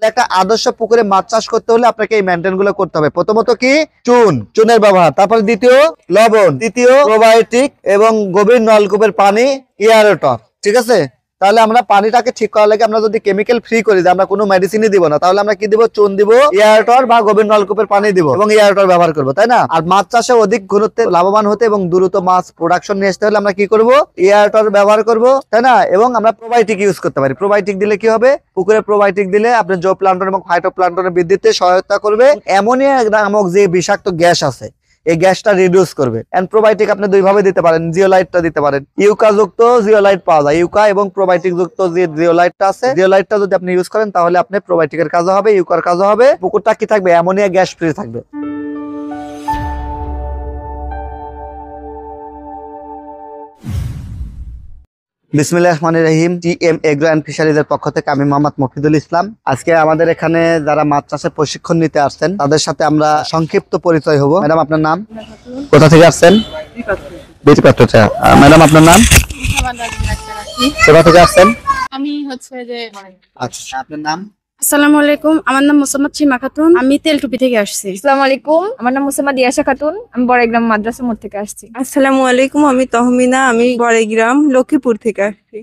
একটা আদর্শ পুকুরে মাছ চাষ করতে হলে আপনাকে এই মেনটেন গুলো করতে হবে। প্রথমত কি চুনের ব্যবহার, তারপরে দ্বিতীয় লবণ, তৃতীয় প্রোবায়োটিক এবং গভীর নলকূপের পানি, এয়ারেটর। ঠিক আছে, তাহলে আমরা পানিটাকে ঠিক করার লাগে আমরা যদি কেমিক্যাল ফ্রি করি, যে আমরা কোনো মেডিসিনই দিব না, তাহলে আমরা কি দিব? চুন দিব, এয়ারেটর বা গভীর নলকূপের পানি দিব এবং এয়ারেটর ব্যবহার করব, তাই না? আর মাছ চাষে অধিক ঘনত্বে লাভবান হতে এবং দ্রুত মাছ প্রোডাকশন নিয়ে আসতে হলে আমরা কি করব? এয়ারেটর ব্যবহার করব, তাই না? এবং আমরা প্রোবায়োটিক ইউজ করতে পারি। প্রোবায়োটিক দিলে কি হবে? পুকুরে প্রোবায়োটিক দিলে আপনার জোপ্লান্টন এবং ফাইটোপ্লান্টনের বৃদ্ধিতে সহায়তা করবে। অ্যামোনিয়া নামক যে বিষাক্ত গ্যাস আছে, এই গ্যাসটা রিডিউস করবে। এন্ড প্রোবায়োটিক আপনি দুই ভাবে দিতে পারেন, জিওলাইটটা দিতে পারেন। ইউকা যুক্ত জিওলাইট পাওয়া যায়, ইউকা এবং প্রোবায়োটিক যুক্ত যে জিওলাইটটা আছে, জিওলাইটটা যদি আপনি ইউজ করেন তাহলে আপনি প্রোবায়োটিকের কাজও হবে, ইউকার কাজও হবে। পুকুরটা কি থাকবে? অ্যামোনিয়া গ্যাস ফ্রি থাকবে। বিসমিল্লাহির রহমানির রহিম। টিএম এগ্রো এন্ড ফিশারিজ এর পক্ষ থেকে আমি মোহাম্মদ মফিদুল ইসলাম। আজকে আমাদের এখানে যারা মাছ চাষের প্রশিক্ষণ নিতে আসছেন তাদের সাথে আমরা সংক্ষিপ্ত পরিচয় হব। ম্যাডাম, আপনার নাম? কোথা থেকে আসছেন? বিটিপাত্র। ম্যাডাম, আপনার নাম? কোথা থেকে আসছেন? আমি হচ্ছে যে আচ্ছা, আপনার নাম? আসসালামু আলাইকুম, আমার নাম মোসাম্মদ সীমা খাতুন, আমি তেলটুপি থেকে আসছি। আসসালামু আলাইকুম, আমার নাম মোসাম্মদ ইয়াশা খাতুন, আমি বড়াইগ্রাম মাদ্রাসা মোড় থেকে আসছি। আসসালামু আলাইকুম, আমি তহমিনা, আমি বড়াইগ্রাম লক্ষ্মীপুর থেকে আসছি।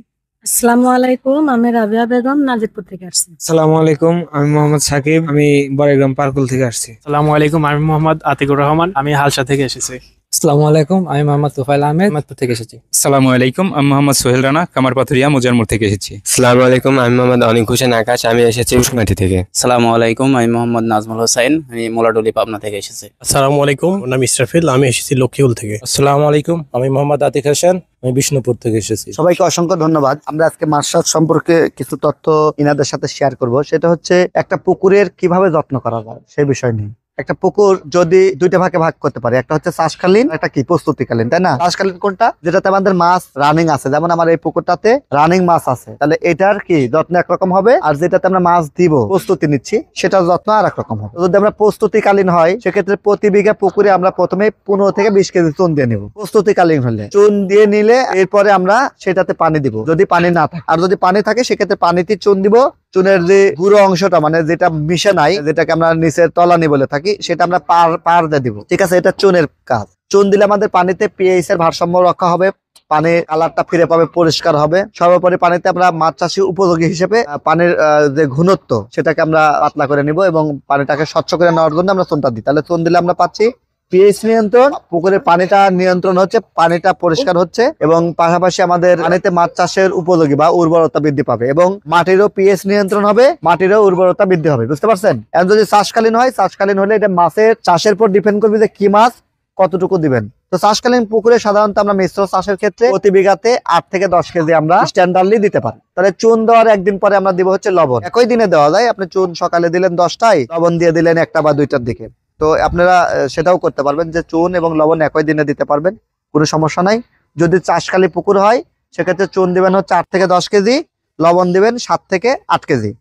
আসসালামু আলাইকুম, আমি রাবিয়া বেগম নাজিরপুর থেকে আসছি। আসসালামু আলাইকুম, আমি মোহাম্মদ সাকিব, আমি বড়াইগ্রাম পার্কুল থেকে আসছি। আসসালামু আলাইকুম, আমি মোহাম্মদ আতিকুর রহমান, আমি হালসা থেকে এসেছি। আসসালামু আলাইকুম, আমি মোহাম্মদ তুফাইল আহমেদ, মাদপুর থেকে এসেছি। আসসালামু আলাইকুম, আমি মোহাম্মদ সোহেল রানা, কামারপাথুরিয়া মোজারমুর থেকে এসেছি। আসসালামু আলাইকুম, আমি মোহাম্মদ অনিক হোসেন আকাশ, আমি এসেছি উসমাটি থেকে। আসসালামু আলাইকুম, আমি মোহাম্মদ নাজমুল হোসাইন, আমি মোলাডুলি পাবনা থেকে এসেছি। আসসালামু আলাইকুম, নাম ইসরাফিল, আমি এসেছি লক্ষ্মীপুর থেকে। আসসালামু আলাইকুম, আমি মোহাম্মদ আতিক হাসান, আমি বিষ্ণুপুর থেকে এসেছি। সবাইকে অসংখ্য ধন্যবাদ। আমরা আজকে মাছ চাষ সম্পর্কে কিছু তথ্য ইনাদের সাথে শেয়ার করব। সেটা হচ্ছে একটা পুকুরের কিভাবে যত্ন করা যায় সেই বিষয় নিয়ে। একটা পুকুর যদি দুইটা ভাগে ভাগ করতে পারে, একটা হচ্ছে চাষকালীন, একটা কি প্রস্তুতিকালীন, তাই না? চাষকালীন কোনটা? যেটাতে আমাদের মাছ রানিং আছে, যেমন আমার এই পুকুরটাতে রানিং মাছ আছে, তাহলে এটার কি যত্ন একরকম হবে। আর যেটাতে আমরা মাছ দিব, প্রস্তুতি নিচ্ছি, সেটার যত্ন আর একরকম হবে। যদি আমরা প্রস্তুতিকালীন হয়, সেক্ষেত্রে প্রতি বিঘা পুকুরে আমরা প্রথমে 15 থেকে 20 কেজি চুন দিয়ে নিব। প্রস্তুতিকালীন হলে চুন দিয়ে নিলে এরপরে আমরা সেটাতে পানি দিব, যদি পানি না থাকে। আর যদি পানি থাকে সেক্ষেত্রে পানিতে চুন দিব। চুনের যে গুঁড়ো অংশটা, মানে যেটা মিশে নাই, যেটাকে আমরা নিচের তলানি বলে থাকি, সেটা আমরা পার দিয়ে দিব। ঠিক আছে, এটা চুনের কাজ। চুন দিলে আমাদের পানিতে পিএইচ এর ভারসাম্য রক্ষা হবে, পানির কালারটা ফিরে পাবে, পরিষ্কার হবে। সর্বোপরি পানিতে আমরা মাছ চাষি উপযোগী হিসেবে পানির যে ঘনত্ব সেটাকে আমরা পাতলা করে নিব এবং পানিটাকে স্বচ্ছ করে নেওয়ার জন্য আমরা চুনটা দিই। তাহলে চুন দিলে আমরা পাচ্ছি পিএইচ নিয়ন্ত্রণ, পুকুরের পানিটা নিয়ন্ত্রণ হচ্ছে, পানিটা পরিষ্কার হচ্ছে এবং পাশাপাশি আমাদের পানিতে মাছ চাষের উপযোগী বা উর্বরতা বৃদ্ধি পাবে এবং মাটিরও পিএইচ নিয়ন্ত্রণ হবে, মাটিরও উর্বরতা বৃদ্ধি হবে। বুঝতে পারছেন? এখন যদি চাষকালীন হয়, চাষকালীন হলে এটা মাছের চাষের পর ডিপেন্ড করবে যে কি মাছ কতটুকু দিবেন। তো চাষকালীন পুকুরে সাধারণত আমরা মিশ্র চাষের ক্ষেত্রে প্রতি বিঘাতে 8 থেকে 10 কেজি আমরা স্ট্যান্ডার্ডলি দিতে পারি। তাহলে চুন দেওয়ার একদিন পরে আমরা দিব হচ্ছে লবণ। একই দিনে দেওয়া যায়, আপনি চুন সকালে দিলেন 10টায়, লবণ দিয়ে দিলেন 1টা বা 2টার দিকে। তো আপনারা সেটাও করতে পারবেন যে চুন এবং লবণ একই দিনে দিতে পারবেন, কোনো সমস্যা নাই। যদি চাষকালী পুকুর হয় সেক্ষেত্রে চুন দিবেন হচ্ছে 8 থেকে 10 কেজি, লবণ দিবেন 7 থেকে 8 কেজি।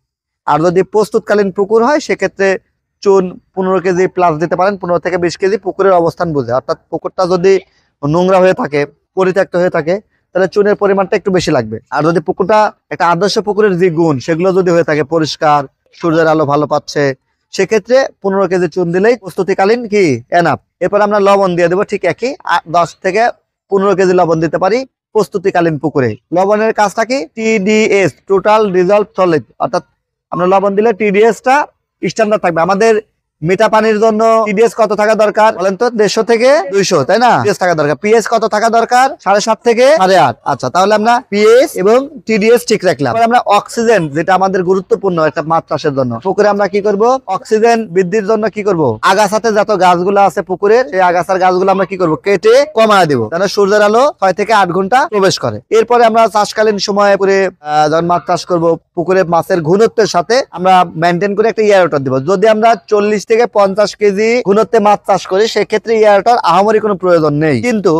আর যদি প্রস্তুতকালীন পুকুর হয় সেক্ষেত্রে চুন 15 কেজি প্লাস দিতে পারেন, 15 থেকে 20 কেজি পুকুরের অবস্থান বুঝে। অর্থাৎ পুকুরটা যদি নোংরা হয়ে থাকে, পরিত্যক্ত হয়ে থাকে, তাহলে চুনের পরিমাণটা একটু বেশি লাগবে। আর যদি পুকুরটা একটা আদর্শ পুকুরের যে গুণ সেগুলো যদি হয়ে থাকে, পরিষ্কার, সূর্যের আলো ভালো পাচ্ছে, সেক্ষেত্রে 15 কেজি চুন দিলেই প্রস্তুতিকালীন কি এনাফ। এরপর আমরা লবণ দিয়ে দেবো ঠিক একই, 10 থেকে 15 কেজি লবণ দিতে পারি প্রস্তুতিকালীন পুকুরে। লবণের কাজটা কি? TDS, total dissolved solid. অর্থাৎ আমরা লবণ দিলে টিডিএসটা স্ট্যান্ডার্ড থাকবে। আমাদের মিঠা পানির জন্য টিডিএস কত থাকা দরকার বলেন তো? 150 থেকে 200, তাই না? টিডিএস থাকা দরকার। পিএইচ কত থাকা দরকার? 7.5 থেকে 8.5। আচ্ছা, তাহলে আমরা পিএইচ এবং টিডিএস ঠিক রাখলাম। আমরা অক্সিজেন, যেটা আমাদের গুরুত্বপূর্ণ একটা মাছ চাষের জন্য, পুকুরে আমরা কি করব? অক্সিজেন বৃদ্ধির জন্য কি করব? আগাছাতে যত গাছগুলো আছে পুকুরের, সেই আগাছার গাছগুলো আমরা কি করব? কেটে কমায় দিব, যেন সূর্যের আলো 6 থেকে 8 ঘন্টা প্রবেশ করে। এরপরে আমরা চাষকালীন সময়ে পুকুরে যখন মাছ চাষ করব, পুকুরে মাছের ঘনত্বের সাথে আমরা মেনটেন করে একটা এয়ারেটর দিব। যদি আমরা 40 থেকে 50 কেজি ঘনত্বে মাছ চাষ করি সেক্ষেত্রে এয়ারেটর আহামরি কোনো প্রয়োজন নেই। কিন্তু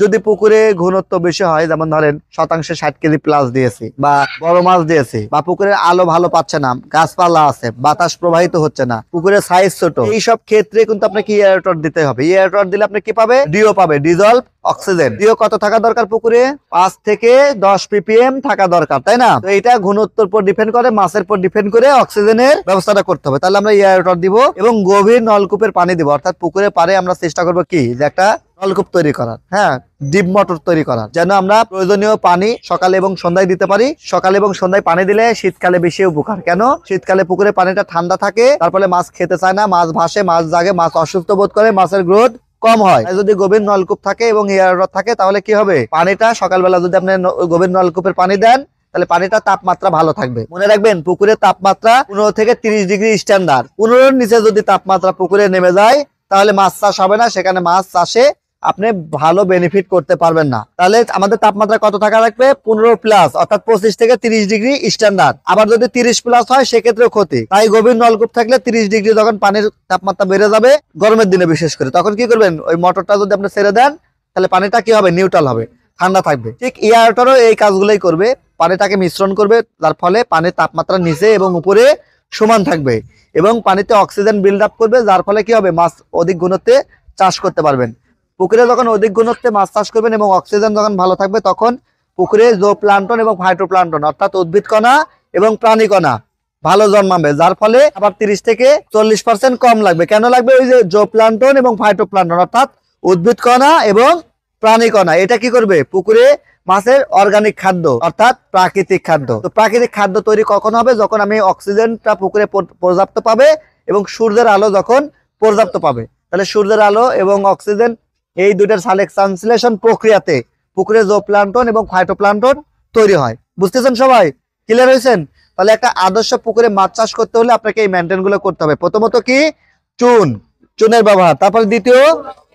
যদি পুকুরে ঘনত্ব বেশি হয়, যেমন ধরেন শতাংশে 60 কেজি প্লাস দিয়েছি, বা বড় মাছ দিয়েছি, বা পুকুরের আলো ভালো পাচ্ছে না, গাছপালা আছে, বাতাস প্রবাহিত হচ্ছে না, পুকুরের সাইজ ছোট, এইসব ক্ষেত্রে কিন্তু আপনাকে এয়ারটর দিতে হবে। এয়ারটর দিলে আপনি কি পাবে? ডিও পাবে, ডিজলভ অক্সিজেন। ডিও কত থাকা দরকার পুকুরে? 5 থেকে 10 ppm থাকা দরকার, তাই না? তো এটা ঘনত্বের উপর ডিপেন্ড করে, মাছের উপর ডিপেন্ড করে অক্সিজেনের ব্যবস্থাটা করতে হবে। তাহলে আমরা এয়ারটর দিব এবং গভীর নলকূপের পানি দিব, অর্থাৎ পুকুরে পারে আমরা চেষ্টা করবো কি যে একটা নলকূপ তৈরি করার, হ্যাঁ, ডিপ মোটর তৈরি করার, যেন আমরা প্রয়োজনীয় পানি সকালে এবং সন্ধ্যায় দিতে পারি। সকালে এবং সন্ধ্যায় পানি দিলে শীতকালে বেশি উপকার। কেন? শীতকালে পুকুরে পানিটা ঠান্ডা থাকে, তারপরে মাছ খেতে চায় না, মাছ ভাসে, মাছ জাগে, মাছ অসুস্থ বোধ করে, মাছের গ্রোথ কম হয়। যদি গভীর নলকূপ থাকে এবং এয়ারটর থাকে তাহলে কি হবে? পানিটা সকালবেলা যদি আপনি গভীর নলকূপের পানি দেন তাহলে পানিটা তাপমাত্রা ভালো থাকবে। মনে রাখবেন পুকুরের তাপমাত্রা 15 থেকে 30 ডিগ্রি স্ট্যান্ডার্ড। 15-এর নিচে যদি তাপমাত্রা পুকুরে নেমে যায় তাহলে মাছ চাষ হবে না, সেখানে মাছ চাষে আপনি ভালো বেনিফিট করতে পারবেন না। তাহলে আমাদের তাপমাত্রা কত থাকা রাখবে? 15 প্লাস, অর্থাৎ 25 থেকে 30 ডিগ্রি স্ট্যান্ডার্ড। আবার যদি 30 প্লাস হয় সেক্ষেত্রেও ক্ষতি। তাই গভীর নলকূপ থাকলে 30 ডিগ্রি যখন পানির তাপমাত্রা বেড়ে যাবে গরমের দিনে বিশেষ করে, তখন কি করবেন? ওই মোটরটা যদি আপনি ছেড়ে দেন তাহলে পানিটা কি হবে? নিউট্রাল হবে, ঠান্ডা থাকবে। ঠিক এয়ারটরও এই কাজগুলোই করবে, পানিটাকে মিশ্রণ করবে, যার ফলে পানির তাপমাত্রা নিচে এবং উপরে সমান থাকবে এবং পানিতে অক্সিজেন বিল্ড আপ করবে, যার ফলে কি হবে? মাছ অধিক ঘনত্বে চাষ করতে পারবেন। পুকুরে যখন অধিক ঘনত্বে মাছ চাষ করবেন এবং অক্সিজেন যখন ভালো থাকবে তখন পুকুরে জোপ্লান্টন এবং ফাইটোপ্লান্টন অর্থাৎ উদ্ভিদ কণা এবং প্রাণী কণা ভালো জন্মাবে, যার ফলে আবার 30 থেকে 40% কম লাগবে। কেন লাগবে? ওই যে জোপ্লান্টন এবং ফাইটোপ্লান্টন অর্থাৎ উদ্ভিদ কণা এবং প্রাণী কণা, এটা কি করবে? পুকুরে মাছের অর্গানিক খাদ্য অর্থাৎ প্রাকৃতিক খাদ্য। তো প্রাকৃতিক খাদ্য তৈরি কখন হবে? যখন আমি অক্সিজেনটা পুকুরে পর্যাপ্ত পাবে এবং সূর্যের আলো যখন পর্যাপ্ত পাবে। তাহলে সূর্যের আলো এবং অক্সিজেন এই দুইটার সালেকশন প্রক্রিয়াতে পুকুরে জোপ্লান্টন এবং ফাইটোপ্লান্টন তৈরি হয়। বুঝতেছেন সবাই? ক্লিয়ার হয়েছেন? তাহলে একটা আদর্শ পুকুরে মাছ চাষ করতে হলে আপনাকে এই মেনটেন গুলো করতে হবে। প্রথমত কি? চুনের ব্যবহার, তারপরে দ্বিতীয়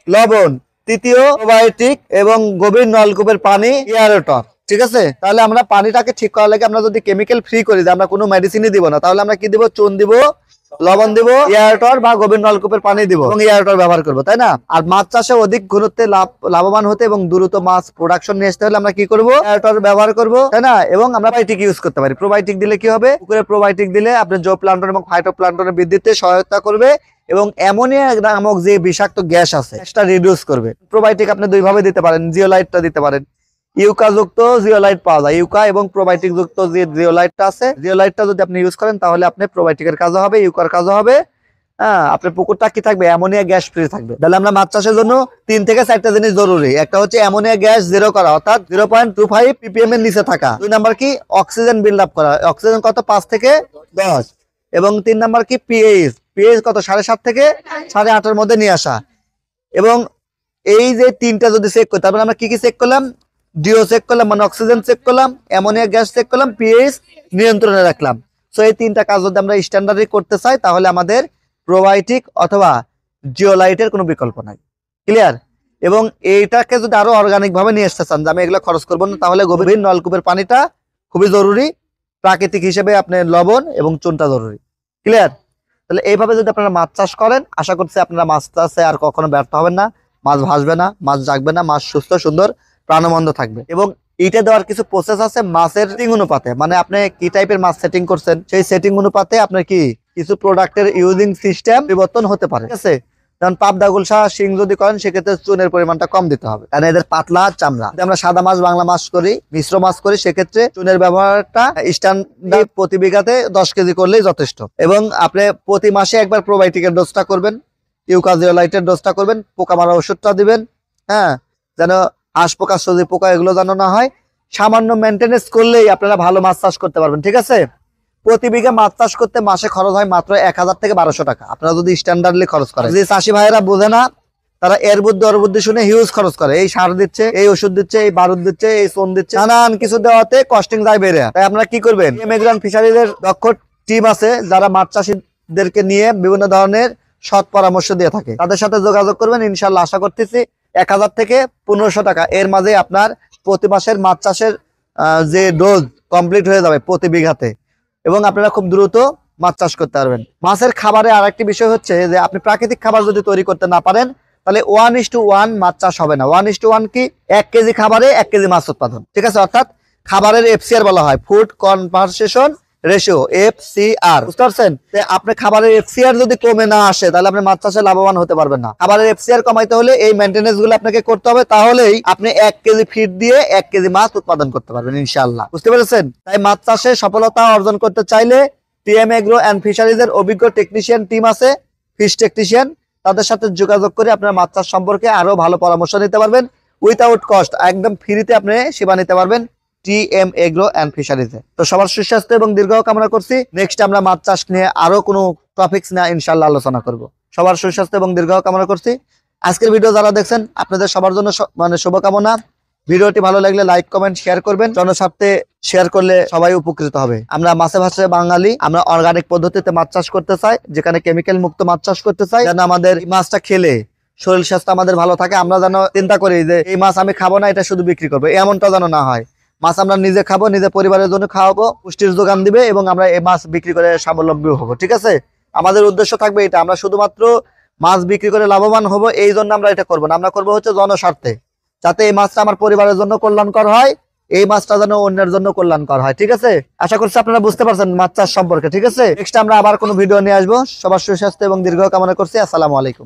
লবণ, তৃতীয় প্রোবায়োটিক এবং গভীর নলকূপের পানি, এয়ারটর। ঠিক আছে? তাহলে আমরা পানিটাকে ঠিক করার লাগে আমরা যদি কেমিক্যাল ফ্রি করি, যে আমরা কোনো মেডিসিনই দিব না, তাহলে আমরা কি দিব? চুন দিব, লবণ দিব, এয়ারটর বা গভীর নলকূপের পানি দিব এবং এয়ারটর ব্যবহার করবো, তাই না? আর মাছ চাষে অধিক ঘনত্বে লাভবান হতে এবং দ্রুত মাছ প্রোডাকশন নিয়ে আসতে হলে আমরা কি করবো? এয়ারটর ব্যবহার করবো, তাই না? এবং আমরা প্রোবায়োটিক ইউজ করতে পারি। প্রোবায়োটিক দিলে কি হবে? পুকুরে প্রোবায়োটিক দিলে আপনি জোপ্লান্টন এবং ফাইটোপ্লান্টনের বৃদ্ধিতে সহায়তা করবে এবং অ্যামোনিয়া নামক যে বিষাক্ত গ্যাস আছে সেটা রিডিউস করবে। প্রোবায়োটিক আপনি দুই ভাবে দিতে পারেন, জিওলাইটটা দিতে পারেন। ইউকা যুক্ত জিওলাইট পাওয়া যায়, ইউকা এবং প্রোবায়োটিক যুক্ত যে জিওলাইটটা আছে, জিওলাইটটা যদি আপনি ইউজ করেন তাহলে আপনি প্রোবায়োটিকের কাজও হবে, ইউকার কাজও হবে। হ্যাঁ, আপনার পুকুরটা কি থাকবে? অ্যামোনিয়া গ্যাস ফ্রি থাকবে। তাহলে আমরা মাছ চাষের জন্য 3 থেকে 4টা জিনিস জরুরি। একটা হচ্ছে অ্যামোনিয়া গ্যাস জিরো করা, অর্থাৎ 0.25 ppm এর নিচে থাকা। 2 নাম্বার কি? অক্সিজেন বিল্ড আপ করা। অক্সিজেন কত? 5 থেকে 10। এবং 3 নাম্বার কি? পিএইচ কত? 7.5 থেকে 8.5 এর মধ্যে নিয়ে আসা। এবং এই যে 3টা যদি চেক করি, তারপরে আমরা কি কি চেক করলাম? ডিও চেক করলাম, মানে অক্সিজেন চেক করলাম, অ্যামোনিয়া গ্যাস চেক করলাম, পিএইচ নিয়ন্ত্রণে রাখলাম। সো এই 3টা কাজ যদি আমরা স্ট্যান্ডার্ডলি করতে চাই তাহলে আমাদের প্রোবায়োটিক অথবা জিওলাইটের কোনো বিকল্প নাই। ক্লিয়ার? এবং এইটাকে যদি আরো অর্গানিক ভাবে নিয়ে আসতে চান যে আমি এগুলো খরচ করবো না, তাহলে গভীর নলকূপের পানিটা খুবই জরুরি। প্রাকৃতিক হিসেবে আপনার লবণ এবং চুনটা জরুরি। ক্লিয়ার? তাহলে এইভাবে যদি আপনারা মাছ চাষ করেন আশা করছি আপনারা মাছ চাষে আর কখনো ব্যর্থ হবেন না। মাছ ভাসবে না, মাছ জাগবে না, মাছ সুস্থ সুন্দর প্রাণবন্ত থাকবে। এবং এইটা দেওয়ার কিছু প্রসেস আছে মাছের সেটিং অনুপাতে, মানে আপনি কি টাইপের মাছ সেটিং করছেন সেই সেটিং অনুপাতে আপনার কি কিছু প্রোডাক্টের ইউজিং সিস্টেম পরিবর্তন হতে পারে। ঠিক আছে? যেমন পাবদা, গুলশা, শিং যদি করেন সেক্ষেত্রে চুনের পরিমাণটা কম দিতে হবে, কারণ এদের পাতলা চামড়া। যদি আমরা সাদা মাছ, বাংলা মাছ করি, মিশ্র মাছ করি, সেক্ষেত্রে চুনের ব্যবহারটা স্ট্যান্ডার্ড প্রতি বিঘাতে 10 কেজি করলেই যথেষ্ট। এবং আপনি প্রতি মাসে একবার প্রোবায়োটিকের ডোজটা করবেন, ইউকাজিওলাইটের ডোজটা করবেন, পোকা মারা ওষুধটা দিবেন। হ্যাঁ, যেন হাঁস পোকা, সজি পোকা এগুলো যেন না হয়। সামান্য মেনটেনেন্স করলেই আপনারা ভালো মাছ চাষ করতে পারবেন। ঠিক আছে? প্রতি বিঘা মাছ চাষ করতে মাসে খরচ হয় মাত্র 1000 থেকে 1200 টাকা, আপনারা যদি স্ট্যান্ডার্ডলি খরচ করেন। যে চাষি ভাইয়েরা বোঝে না তারা এর বুদ্ধি ওর বুদ্ধি শুনে হিউজ খরচ করে, এই সার দিচ্ছে, এই ওষুধ দিচ্ছে, এই বারুদ দিচ্ছে, এই সোন দিচ্ছে, নানান কিছু দেওয়াতে কস্টিং যায় বেড়ে। তাই আপনারা কি করবেন? এমএগ্রান ফিশারিজের দক্ষ টিম আছে যারা মাছ চাষিদেরকে নিয়ে বিভিন্ন ধরনের সৎ পরামর্শ দিয়ে থাকে, তাদের সাথে যোগাযোগ করবেন। ইনশাল্লাহ আশা করতেছি 1000 থেকে 1500 টাকা এর মাঝে আপনার প্রতি মাসের মাছ চাষের যে ডোজ কমপ্লিট হয়ে যাবে প্রতি বিঘাতে, এবং আপনারা খুব দ্রুত মাছ চাষ করতে পারবেন। মাছের খাবারে আরেকটি বিষয় হচ্ছে যে আপনি প্রাকৃতিক খাবার যদি তৈরি করতে না পারেন তাহলে 1:1 মাছ চাষ হবে না। 1:1 কি? 1 কেজি খাবারে 1 কেজি মাছ উৎপাদন, ঠিক আছে? অর্থাৎ খাবারের FCR বলা হয়, ফুড কনভারসেশন রেশিও, FCR, বুঝতে পারছেন? আপনি খাবারের FCR যদি কমে না আসে তাহলে আপনি মাছ চাষে লাভবান হতে পারবেন না। খাবারের FCR কমাইতে হলে এই মেইনটেনেন্স গুলো আপনাকে করতে হবে, তাহলেই আপনি 1 কেজি ফিড দিয়ে 1 কেজি মাছ উৎপাদন করতে পারবেন ইনশাআল্লাহ, বুঝতে পেরেছেন? তাই মাছ চাষে সফলতা অর্জন করতে চাইলে TM এগ্রো অ্যান্ড ফিশারিজ এর অভিজ্ঞ টেকনিশিয়ান টিম আছে, ফিশ টেকনিশিয়ান, তাদের সাথে যোগাযোগ করে আপনার মাছ চাষ সম্পর্কে আরো ভালো পরামর্শ নিতে পারবেন উইথাউট কস্ট, একদম ফ্রিতে আপনি সেবা নিতে পারবেন TM এগ্রো অ্যান্ড ফিশারিজে। তো সবার সুস্বাস্থ্য এবং দীর্ঘায়ু কামনা করছি। নেক্সট আমরা মাছ চাষ নিয়ে আরো কোনো টপিকস নিয়ে ইনশাআল্লাহ আলোচনা করব। সবার সুস্বাস্থ্য এবং দীর্ঘায়ু কামনা করছি। আজকের ভিডিও যারা দেখছেন আপনাদের সবার জন্য মানে শুভকামনা। ভিডিওটি ভালো লাগলে লাইক কমেন্ট শেয়ার করবেন, জনস্বার্থে শেয়ার করলে সবাই উপকৃত হবে। আমরা মাছে ভাসে বাঙালি, আমরা অর্গানিক পদ্ধতিতে মাছ চাষ করতে চাই, যেখানে কেমিক্যাল মুক্ত মাছ চাষ করতে চাই, যেন আমাদের এই মাছটা খেলে শরীর স্বাস্থ্য আমাদের ভালো থাকে। আমরা যেন চিন্তা করি যে এই মাছ আমি খাবো না, এটা শুধু বিক্রি করবো, এমনটা যেন না হয়। মাছ আমরা নিজে খাবো, নিজে পরিবারের জন্য খাওয়াবো, পুষ্টির যোগান দিবে এবং আমরা এই মাছ বিক্রি করে স্বাবলম্বী হবো, ঠিক আছে? আমাদের উদ্দেশ্য থাকবে এটা, আমরা শুধুমাত্র মাছ বিক্রি করে লাভবান হবো এই জন্য আমরা এটা করবো না। আমরা করবো হচ্ছে জনস্বার্থে, যাতে এই মাছটা আমার পরিবারের জন্য কল্যাণকর হয়, এই মাছটা যেন অন্যের জন্য কল্যাণকর হয়, ঠিক আছে? আশা করছি আপনারা বুঝতে পারছেন মাছ চাষ সম্পর্কে, ঠিক আছে? নেক্সট আমরা আবার কোনো ভিডিও নিয়ে আসবো। সবার সুস্বাস্থ্য এবং দীর্ঘায়ু কামনা করছি। আসসালামু আলাইকুম।